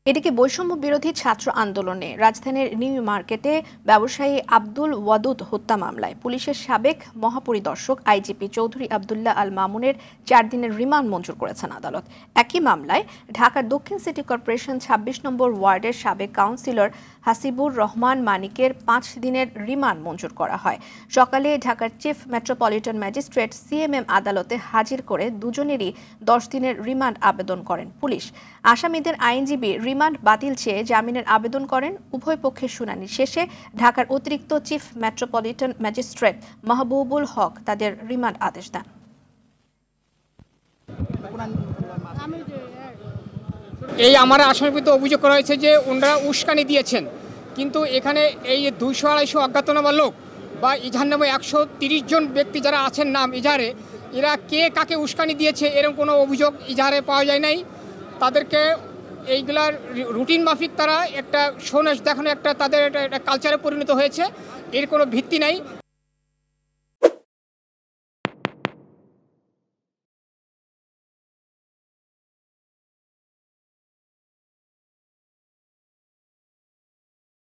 এদিকে বৈষম্য বিরোধী ছাত্র আন্দোলনে রাজধানীর নিউ মার্কেটে ব্যবসায়ী আব্দুল ওয়াদুদ হত্যা মামলায় পুলিশের সাবেক মহাপরিদর্শক আইজিপি চৌধুরী আবদুল্লাহ আল মামুনের 4 দিনের রিমান্ড মঞ্জুর করেছেন আদালত। একই মামলায় ঢাকার দক্ষিণ সিটি কর্পোরেশন 26 নম্বর ওয়ার্ডের সাবেক কাউন্সিলর হাসিবুর রহমান মানিকের 5 দিনের রিমান্ড মঞ্জুর করা হয়। সকালে ঢাকার চিফ মেট্রোপলিটন ম্যাজিস্ট্রেট সিএমএম আদালতে হাজির করে দুজনেরই 10 দিনের রিমান্ড আবেদন করেন পুলিশ। আসামিদের আইনজীবী রিমান্ড বাতিল চেয়ে জামিনের আবেদন করেন। উভয় পক্ষের শুনানি শেষে ঢাকার অতিরিক্ত চিফ মেট্রোপলিটন ম্যাজিস্ট্রেট মাহবুবুল হক তাদের রিমান্ড আদেশ দেন। এই আমার আসামির বিরুদ্ধে অভিযোগ করা হয়েছে যে ওনারা উস্কানি দিয়েছেন, কিন্তু এখানে এই 200-250 অজ্ঞাতনামা লোক বা ইজাহার নামে 130 জন ব্যক্তি যারা আছেন নাম ইজাহারে, এরা কে কাকে উস্কানি দিয়েছে এরকম কোনো অভিযোগ ইজাহারে পাওয়া যায় নাই। তাদেরকে এইগুলার রুটিন মাফিক তারা একটা শোনেস দেখানো একটা তাদের একটা কালচারে পরিণত হয়েছে, এর কোনো ভিত্তি নাই।